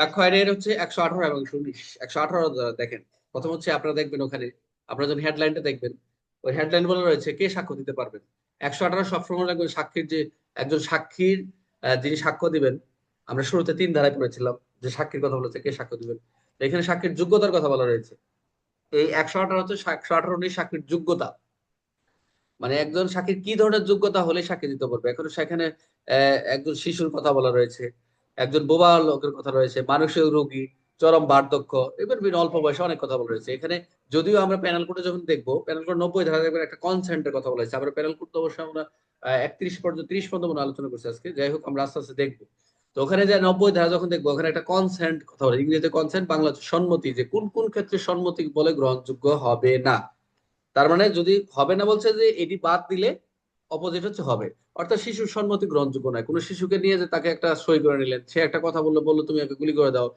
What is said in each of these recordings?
এক আইনের হচ্ছে 118 এবং 119। 118 দেখেন, প্রথম হচ্ছে আপনারা দেখবেন ওখানে, আপনারা যখন হেডলাইনটা দেখবেন, ওই হেডলাইন বলে রয়েছে কে সাক্ষ্য দিতে পারবেন। 118 সবসময় রাখবেন সাক্ষীর যে, একজন সাক্ষীর যিনি সাক্ষ্য দিবেন। আমরা শুরুতে 3 ধারায় পড়েছিলাম যে সাক্ষীর কথা বলেছে কে সাক্ষ্য দিবেন। তো এখানে সাক্ষীর যোগ্যতার কথা বলা রয়েছে। এই 118 হচ্ছে 118 সাক্ষীর যোগ্যতা। মানে একজন সাক্ষীর কি ধরনের যোগ্যতা হলে সাক্ষী দিতে পারবে। এখন সেখানে একজন শিশুর কথা বলা রয়েছে, একজন বোবা লোকের কথা রয়েছে, মানসিক রোগী, চরম বার্ধক্য, এবার বিভিন্ন অল্প বয়সে অনেক কথা বলা রয়েছে এখানে। যদিও আমরা প্যানেল কোডে যখন দেখবো, প্যানেল কোড 90 ধারা দেখবেন একটা কনসেন্টের কথা বলা হয়েছে। আমরা প্যানেল কোড তো অবশ্যই আমরা 31 পর্যন্ত 30 পর্যন্ত মনে হয় আলোচনা করছি আজকে, যাই হোক আমরা আস্তে আস্তে দেখবো। তো ওখানে যে 90 ধারা যখন দেখবো, ওখানে একটা কনসেন্ট কথা বলে, ইংরেজিতে কনসেন্ট, বাংলা হচ্ছে সম্মতি, যে কোন কোন ক্ষেত্রে সম্মতি বলে গ্রহণযোগ্য হবে না। তার মানে যদি হবে না বলছে যে এটি বাদ দিলে অপোজিট হচ্ছে হবে। অর্থাৎ শিশুর সম্মতি গ্রহণযোগ্য নয়। কোনো শিশুকে নিয়ে যে তাকে একটা সই করে নিলেন, সে একটা কথা বললো, বললো তুমি একে গুলি করে দাও,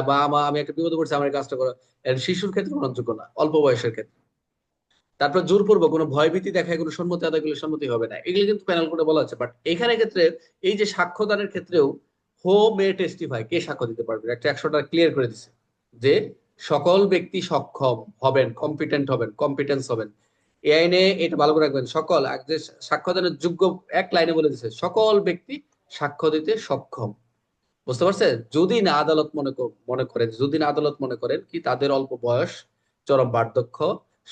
বা আমি একটা বিপদ করছি, আমার এই কাজটা করো, এর শিশুর ক্ষেত্রে গ্রহণযোগ্য না, অল্প বয়সের ক্ষেত্রে। তারপর জোরপূর্বক কোনো ভয়ভীতি দেখায় কোনো সম্মতি আদায় করলে সম্মতি হবে না, এগুলো কিন্তু প্যানেল কোডে বলা আছে। বাট এখানে ক্ষেত্রে এই যে সাক্ষ্যদানের ক্ষেত্রেও হো মে টেস্টিফাই, কে সাক্ষ্য দিতে পারবে, একটা 100টা ক্লিয়ার করে দিছে যে সকল ব্যক্তি সক্ষম হবেন, কম্পিটেন্ট হবেন, কম্পিটেন্স হবেন। এই আইনে এটা ভালো করে রাখবেন, সকল যে সাক্ষ্যদানের যোগ্য, এক লাইনে বলে দিছে সকল ব্যক্তি সাক্ষ্য দিতে সক্ষম। বুঝতে পারছেন? যদি না আদালত মনে করেন, যদি না আদালত মনে করেন কি তাদের অল্প বয়স, চরম বার্ধক্য,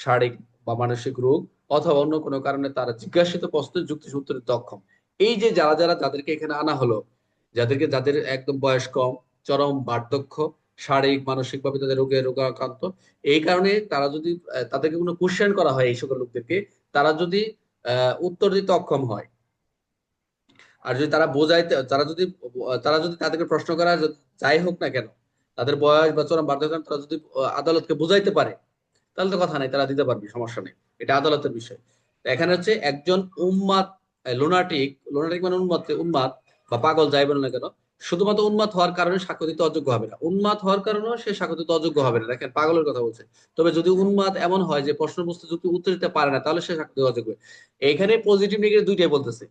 শারীরিক বা মানসিক রোগ, অথবা অন্য কোনো কারণে তারা জিজ্ঞাসিত প্রশ্নের যুক্তি উত্তরে অক্ষম। এই যে যারা যারা যাদেরকে এখানে আনা হলো, যাদের একদম বয়স কম, চরম বার্ধক্য, শারীরিক মানসিক ভাবে তাদের রোগাক্রান্ত, এই কারণে তারা যদি তাদেরকে কোনো কোশ্চেন করা হয়, এই সকল লোকদেরকে, তারা যদি উত্তর দিতে অক্ষম হয়, আর যদি তারা বোঝাইতে, তারা যদি তাদেরকে প্রশ্ন করা যাই হোক না কেন, তাদের বয়স বা চরম বার্ধক্য, তারা যদি আদালতকে বুঝাইতে পারে, তাহলে তো কথা নাই, তারা দিতে পারবে, সমস্যা নেই, এটা আদালতের বিষয়। তো এখানে হচ্ছে একজন উন্মাদ, লোনাটিক, লোনাটিক মানে উন্মাদ, উন্মাদ বা পাগল যাই বলে না কেন, শুধুমাত্র উন্মাদ হওয়ার কারণে সাক্ষ্য দিতে অযোগ্য হবে না। উন্মাদ হওয়ার কারণেও সে সাক্ষ্য দিতে অযোগ্য হবে না, দেখেন পাগলের কথা বলছে। তবে যদি উন্মাদ এমন হয় যে প্রশ্নবস্তু যুক্তি উত্তর দিতে পারে না, তাহলে সে সাক্ষ্য দিতে অযোগ্য। এইখানে পজিটিভ নেগেটিভ দুইটাই বলতেছে।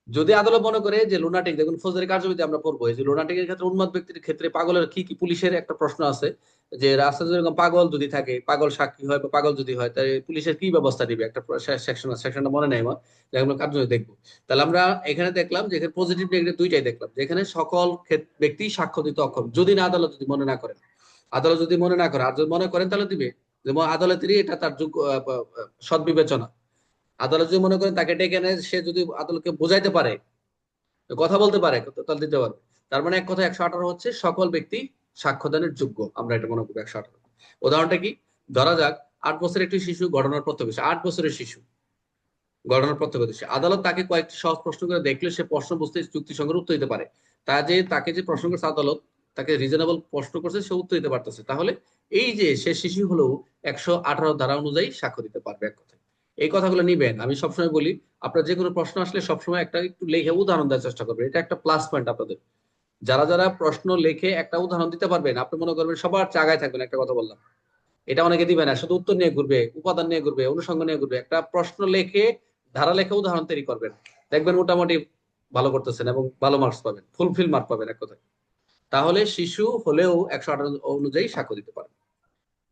যদি আদালত মনে করে যে লুনাটিক, দেখুন ফৌজদারি কার্যবিধি আমরা পড়বো, এই যে লুনাটিকের ক্ষেত্রে, উন্মাদ ব্যক্তির ক্ষেত্রে পাগলের কি কি, পুলিশের একটা প্রশ্ন আছে যে রাস্তায় যেরকম পাগল যদি থাকে, পাগল সাক্ষী হয় বা পাগল যদি হয়, তাহলে পুলিশের কি ব্যবস্থা নিবে, একটা সেকশন, সেকশনটা মনে নেই আমার, যেগুলো কার্যবিধি দেখবো। তাহলে আমরা এখানে দেখলাম যে এখানে পজিটিভ নেগেটিভ দুইটাই দেখলাম, যে এখানে সকল ব্যক্তি সাক্ষ্য দিতে অক্ষম, যদি না আদালত যদি মনে না করেন। আদালত যদি মনে না করে, আর যদি মনে করেন তাহলে দিবে। যেমন আদালতেরই এটা তার যোগ্য সৎ বিবেচনা। আদালত যদি মনে করেন তাকে ডেকে এনে সে যদি আদালতকে বোঝাইতে পারে, কথা বলতে পারে, তাহলে দিতে পারবে। তার মানে এক কথা 118 হচ্ছে সকল ব্যক্তি সাক্ষ্যদানের যোগ্য, আমরা এটা মনে করবো 118। উদাহরণটা কি? ধরা যাক 8 বছরের একটি শিশু ঘটনার প্রত্যক্ষদর্শী, 8 বছরের শিশু ঘটনার প্রত্যক্ষদর্শী। আদালত তাকে কয়েকটি সহজ প্রশ্ন করে দেখলে সে প্রশ্ন বুঝতে যুক্তিসঙ্গত উত্তর দিতে পারে। তাকে যে প্রশ্ন করছে আদালত, তাকে রিজনেবল প্রশ্ন করছে, সে উত্তর দিতে পারতেছে, তাহলে এই যে সে শিশু হলেও 118 ধারা অনুযায়ী সাক্ষ্য দিতে পারবে, এক কথায়। এই কথাগুলো নিবেন। আমি সবসময় বলি, আপনার যে কোনো প্রশ্ন আসলে সবসময় একটা একটু লেখে উদাহরণ দেওয়ার চেষ্টা করবেন, এটা একটা প্লাস পয়েন্ট আপনাদের। যারা যারা প্রশ্ন লেখে একটা উদাহরণ দিতে পারবেন, আপনি মনে করবেন সবার জায়গায় থাকবেন, একটা কথা বললাম, এটা অনেকে দিবে না, শুধু উত্তর নিয়ে ঘুরবে, উপাদান নিয়ে ঘুরবে, অনুষঙ্গ নিয়ে ঘুরবে। একটা প্রশ্ন লেখে, ধারা লেখে উদাহরণ তৈরি করবেন, দেখবেন মোটামুটি ভালো করতেছেন এবং ভালো মার্কস পাবেন, ফুলফিল মার্ক পাবেন, এক কথায়। তাহলে শিশু হলেও 118 অনুযায়ী সাক্ষ্য দিতে পারে।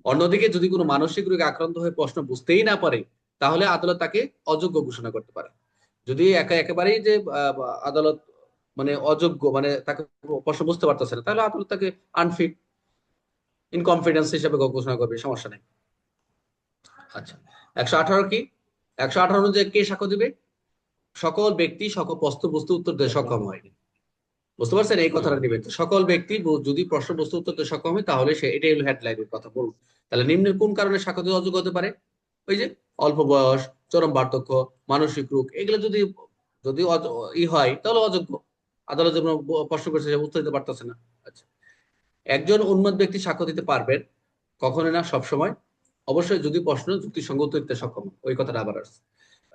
অন্যদিকে যদি কোনো মানসিক রোগে আক্রান্ত হয়ে প্রশ্ন বুঝতেই না পারে, তাহলে আদালত তাকে অযোগ্য ঘোষণা করতে পারে। যদি একেবারেই যে আদালত মানে অযোগ্য, মানে তাকে প্রশ্ন বুঝতে পারতেছে না, তাহলে আদালত তাকে আনফিট, ইনকনফিডেন্স হিসেবে ঘোষণা করবে, সমস্যা নেই। আচ্ছা, 118 কি? 118 অনুযায়ী কে সাক্ষ্য দিবে? সকল ব্যক্তি সকল প্রশ্ন বস্তু উত্তর দিতে সক্ষম হয়। বুঝতে পারছেন? এই কথাটা নিবেন, সকল ব্যক্তি যদি প্রশ্ন বস্তু উত্তর দিতে সক্ষম হয়, তাহলে সে, এটাই হলো হেডলাইনের কথা বলুন। তাহলে নিম্নের কোন কারণে সাক্ষ্য দিতে অযোগ্য হতে পারে? ওই যে অল্প বয়স, চরম বার্ধক্য, মানসিক রোগ, এগুলো যদি যদি হয়, তাহলে অযোগ্য। আদালত যেমন প্রশ্ন করছে, সে উত্তর দিতে পারতেছে না। আচ্ছা, একজন উন্মাদ ব্যক্তি সাক্ষ্য দিতে পারবেন, কখনো না, সবসময়, অবশ্যই যদি প্রশ্ন যুক্তিসঙ্গত উত্তর দিতে সক্ষম হয়। ওই কথাটা আবার আসছে।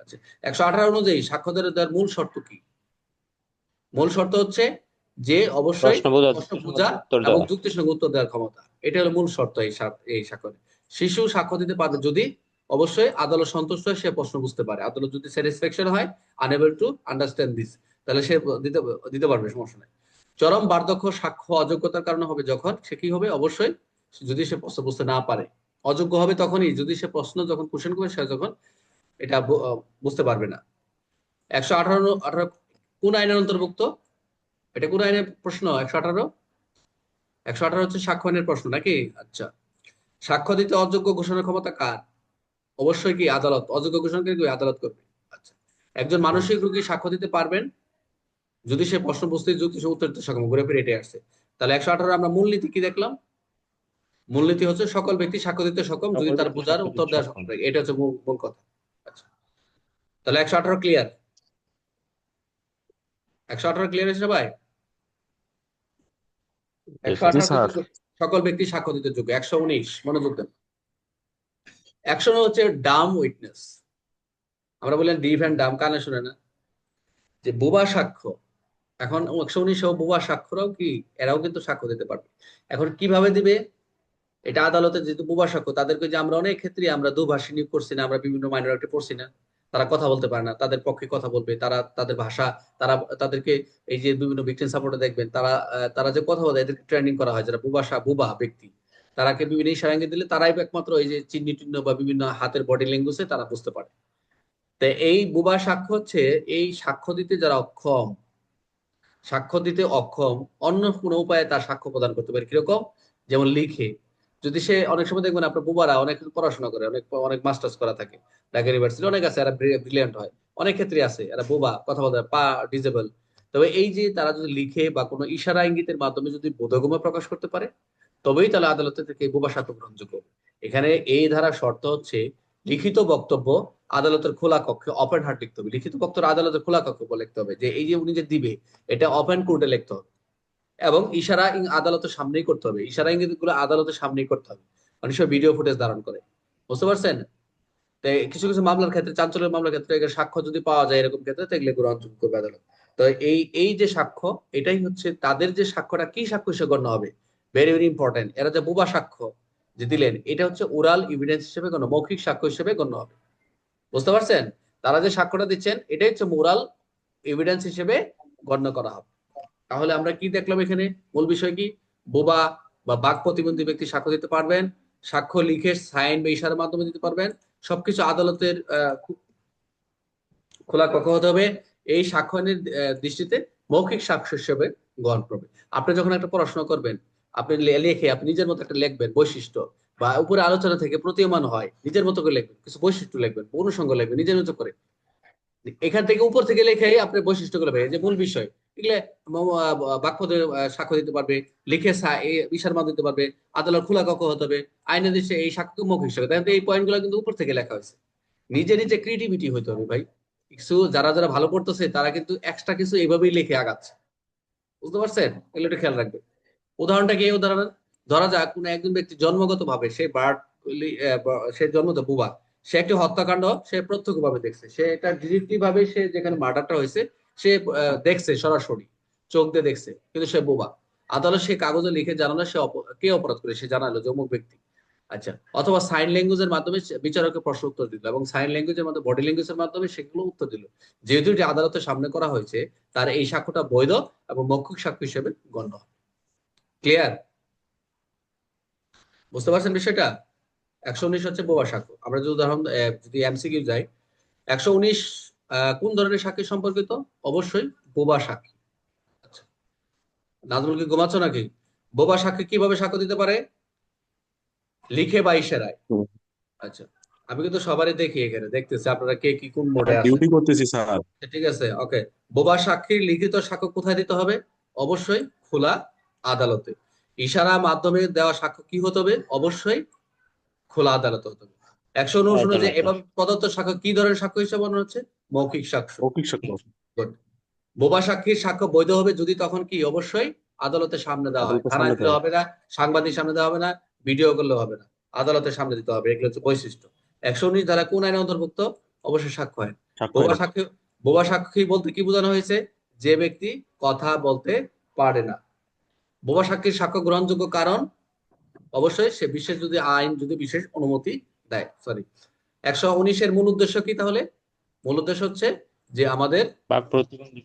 আচ্ছা, 118 অনুযায়ী সাক্ষ্য দেওয়ার মূল শর্ত কি? মূল শর্ত হচ্ছে যে অবশ্যই প্রশ্ন বোঝা, প্রশ্ন বোঝা উত্তর এবং দেওয়া। যুক্তিসঙ্গত উত্তর দেওয়ার ক্ষমতা, এটা হলো মূল শর্ত এই সাক্ষ্যে। শিশু সাক্ষ্য দিতে পারবে যদি অবশ্যই আদালত সন্তুষ্ট হয়, সে প্রশ্ন বুঝতে পারে। আদালত যদি স্যাটিসফ্যাকশন হয়, আনএবল টু আন্ডারস্ট্যান্ড দিস, তাহলে সে দিতে দিতে পারবে, সমস্যা নাই। চরম বার্ধক্য সাক্ষ্য অযোগ্যতার কারণে হবে যখন সে কি হবে, অবশ্যই যদি সে প্রশ্ন বুঝতে না পারে। অযোগ্য হবে তখনই যদি সে প্রশ্ন যখন কোশ্চেন করবে সে যখন এটা বুঝতে পারবে না। 118 কোন আইনের অন্তর্ভুক্ত? এটা কোন আইনের প্রশ্ন? 118। 118 হচ্ছে সাক্ষ্য আইনের প্রশ্ন নাকি? আচ্ছা, সাক্ষ্য দিতে অযোগ্য ঘোষণার ক্ষমতা কার? অবশ্যই কি আদালত। অযোগ্য ঘোষণা কি আদালত করবে। আচ্ছা, একজন মানসিক রোগী সাক্ষ্য দিতে পারবেন যদি সে প্রশ্ন বুঝতে যুক্তি সহ উত্তর দিতে সক্ষম। ঘুরে ফিরে এটাই আসছে। তাহলে 118 আমরা মূলনীতি কি দেখলাম? মূলনীতি হচ্ছে সকল ব্যক্তি সাক্ষ্য দিতে সক্ষম যদি সকল তার ব্যক্তি বোঝার সাক্ষ্য উত্তর দিতে দেওয়া সক্ষম। সক্ষম থাকে। এটা হচ্ছে মূল মূল কথা। আচ্ছা, তাহলে 118 ক্লিয়ার। 118 ক্লিয়ার হয়েছে সবাই? একশো জি আঠারো স্যার। সকল ব্যক্তি সাক্ষ্য দিতে যোগ্য। 119 মনোযোগ দেন। 100 হচ্ছে ডাম উইটনেস। আমরা বললেন ডিভ অ্যান্ড ডাম, কানে শুনে না, যে বোবা সাক্ষ্য। এখন 119 বোবা সাক্ষ্যরাও কি, এরাও কিন্তু সাক্ষ্য দিতে পারবে। এখন কিভাবে দিবে? এটা আদালতে যেহেতু বোবা সাক্ষ্য, তাদেরকে যে আমরা অনেক ক্ষেত্রে আমরা দুভাষী নিয়োগ করছি না, আমরা বিভিন্ন মাইনরিটি পড়ছি না, তারা কথা বলতে পারে না, তাদের পক্ষে কথা বলবে, তারা তাদের ভাষা, তারা তাদেরকে এই যে বিভিন্ন ভিকটিম সাপোর্টে দেখবেন তারা তারা যে কথা বলে এদেরকে ট্রেনিং করা হয়, যারা বুবা ব্যক্তি, তারাকে বিভিন্ন ইশারা ইঙ্গিত দিলে তারাই একমাত্র এই যে চিহ্ন টিহ্ন বা বিভিন্ন হাতের বডি ল্যাঙ্গুয়েজে তারা বুঝতে পারে। তো এই বুবা সাক্ষ্য হচ্ছে এই সাক্ষ্য দিতে যারা অক্ষম, সাক্ষ্য দিতে অক্ষম, অন্য কোনো উপায়ে তার সাক্ষ্য প্রদান করতে পারে। কিরকম? যেমন লিখে। যদি সে, অনেক সময় দেখবেন আপনার বুবারা অনেক পড়াশোনা করে, অনেক অনেক মাস্টার্স করা থাকে, ঢাকা ইউনিভার্সিটি অনেক আছে, এরা ব্রিলিয়ান্ট হয়, অনেক ক্ষেত্রে আছে এরা বোবা, কথা বলতে পারে, পা ডিজেবল। তবে এই যে তারা যদি লিখে বা কোনো ইশারা ইঙ্গিতের মাধ্যমে যদি বোধগম্য প্রকাশ করতে পারে, তবেই তাহলে আদালতে থেকে বোবা সাক্ষ্য গ্রহণযোগ্য। এখানে এই ধারার শর্ত হচ্ছে লিখিত বক্তব্য আদালতের খোলা কক্ষে ওপেন হার্ট লিখতে হবে। লিখিত বক্তব্য আদালতের খোলা কক্ষে লিখতে হবে, যে এই যে উনি যে দিবে এটা ওপেন কোর্টে লিখতে হবে। এবং ইশারা আদালতের সামনেই করতে হবে, ইশারা ইঙ্গিত গুলো আদালতের সামনেই করতে হবে। অনেক সময় ভিডিও ফুটেজ ধারণ করে, বুঝতে পারছেন? তো কিছু কিছু মামলার ক্ষেত্রে, চাঞ্চল্যের মামলার ক্ষেত্রে সাক্ষ্য যদি পাওয়া যায় এরকম ক্ষেত্রে, তাহলে গ্রহণযোগ্য করবে আদালত। তো এই এই যে সাক্ষ্য, এটাই হচ্ছে তাদের যে সাক্ষ্যটা কি সাক্ষ্য হিসেবে গণ্য হবে। Very very important. এরা যে বোবা সাক্ষ্য যে দিলেন, এটা হচ্ছে ওরাল এভিডেন্স হিসেবে গণ্য, মৌখিক সাক্ষ্য হিসেবে গণ্য হবে। বুঝতে পারছেন? তারা যে সাক্ষ্যটা দিচ্ছেন এটাই হচ্ছে মোরাল এভিডেন্স হিসেবে গণ্য করা হবে। তাহলে আমরা কি দেখলাম এখানে? মূল বিষয় কি? বোবা বা বাক প্রতিবন্ধী ব্যক্তি সাক্ষ্য দিতে পারবেন, সাক্ষ্য লিখে সাইন বা ইশারার মাধ্যমে দিতে পারবেন। সবকিছু আদালতের খোলা কক্ষ হতে হবে। এই সাক্ষ্যয়নের দৃষ্টিতে মৌখিক সাক্ষ্য হিসেবে গ্রহণ করবে। আপনি যখন একটা পড়াশোনা করবেন, আপনি লেখে আপনি নিজের মতো একটা লিখবেন বৈশিষ্ট্য, বা উপরে আলোচনা থেকে প্রতীয়মান হয় নিজের মতো করে লিখবেন, কিছু বৈশিষ্ট্য লিখবেন, অনুষঙ্গ লিখবেন নিজের মতো করে। এখান থেকে উপর থেকে লেখে আপনার বৈশিষ্ট্যগুলো বের, যে মূল বিষয় এগুলো বাক্যতে সাক্ষ্য দিতে পারবে, লিখে বিশার মান দিতে পারবে, আদালত খোলা কক্ষ হতে হবে, আইনে দেশে এই সাক্ষ্য মৌখিক হিসেবে। তাই এই পয়েন্টগুলো কিন্তু উপর থেকে লেখা হয়েছে। নিজে নিজে ক্রিয়েটিভিটি হইতে হবে ভাই। কিছু যারা যারা ভালো করতেছে তারা কিন্তু এক্সট্রা কিছু এইভাবেই লিখে আগাচ্ছে। বুঝতে পারছেন? এগুলো একটু খেয়াল রাখবে। উদাহরণটা কি? উদাহরণ ধরা যাক কোন একজন ব্যক্তি জন্মগত ভাবে সে সে জন্মত বুবা, সে একটি হত্যাকাণ্ড সে প্রত্যক্ষভাবে দেখছে, সে এটা ডিরেক্টলি ভাবে সে যেখানে মার্ডারটা হয়েছে সে দেখছে সরাসরি, চোখ দিয়ে দেখছে, কিন্তু সে বোবা। আদালত সে কাগজে লিখে জানালো সে কে অপরাধ করে, সে জানালো যে অমুক ব্যক্তি। আচ্ছা, অথবা সাইন ল্যাঙ্গুয়েজের মাধ্যমে বিচারকের প্রশ্ন উত্তর দিল, এবং সাইন ল্যাঙ্গুয়েজের মাধ্যমে বডি ল্যাঙ্গুয়েজের মাধ্যমে সেগুলো উত্তর দিল। যেহেতু এটি আদালতের সামনে করা হয়েছে, তার এই সাক্ষ্যটা বৈধ এবং মৌখিক সাক্ষ্য হিসেবে গণ্য হয়। ক্লিয়ার? বুঝতে পারছেন বিষয়টা? 119 হচ্ছে বোবা সাক্ষ্য। আমরা যদি উদাহরণ যদি এমসিকিউ যাই, 119 কোন ধরনের সাক্ষী সম্পর্কিত? অবশ্যই বোবা সাক্ষী। আচ্ছা, নাজমুল কি ঘুমাচ্ছ নাকি? বোবা সাক্ষী কিভাবে সাক্ষ্য দিতে পারে? লিখে বা ইশারায়। আচ্ছা, আমি কিন্তু সবারই দেখি, এখানে দেখতেছি আপনারা কে কি কোন মোডে আছেন। ডিউটি করতেছি স্যার। ঠিক আছে, ওকে। বোবা সাক্ষীর লিখিত সাক্ষ্য কোথায় দিতে হবে? অবশ্যই খোলা আদালতে। ইশারা মাধ্যমে দেওয়া সাক্ষ্য কি হতে হবে? অবশ্যই খোলা আদালতে হতে হবে। 119 অনুযায়ী আদালতে। এবং প্রদত্ত সাক্ষ্য কি ধরনের সাক্ষ্য হিসেবে মনে হচ্ছে? মৌখিক সাক্ষ্য। মৌখিক সাক্ষ্য। Good. বোবা সাক্ষীর সাক্ষ্য বৈধ হবে যদি তখন কি, অবশ্যই আদালতের সামনে দেওয়া হয়, আদালতের সামনে থানায় দিলে দেয়। হবে না, সাংবাদিক সামনে দেওয়া হবে না, ভিডিও করলে হবে না, আদালতের সামনে দিতে হবে। এগুলো হচ্ছে বৈশিষ্ট্য। 119 ধারা কোন আইনে অন্তর্ভুক্ত? অবশ্যই সাক্ষ্য আইন। সাক্ষ্য বোবা আইন। সাক্ষী, বোবা সাক্ষী বলতে কি বোঝানো হয়েছে? যে ব্যক্তি কথা বলতে পারে না। বোবা সাক্ষীর সাক্ষ্য গ্রহণযোগ্য কারণ অবশ্যই সে বিশেষ যদি আইন যদি বিশেষ অনুমতি দেয়। সরি, 119-এর মূল উদ্দেশ্য কি তাহলে? মূল উদ্দেশ্য হচ্ছে যে আমাদের বাক প্রতিবন্ধী।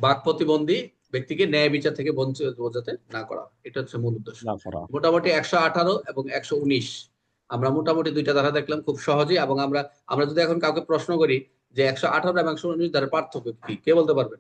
বাক প্রতিবন্ধী ব্যক্তিকে ন্যায় বিচার থেকে বঞ্চিত বোঝাতে না করা, এটা হচ্ছে মূল উদ্দেশ্য। না করা। মোটামুটি 118 এবং 119 আমরা মোটামুটি দুইটা ধারা দেখলাম খুব সহজেই। এবং আমরা আমরা যদি এখন কাউকে প্রশ্ন করি যে 118 এবং 119 ধারার পার্থক্য কি, কে বলতে পারবেন?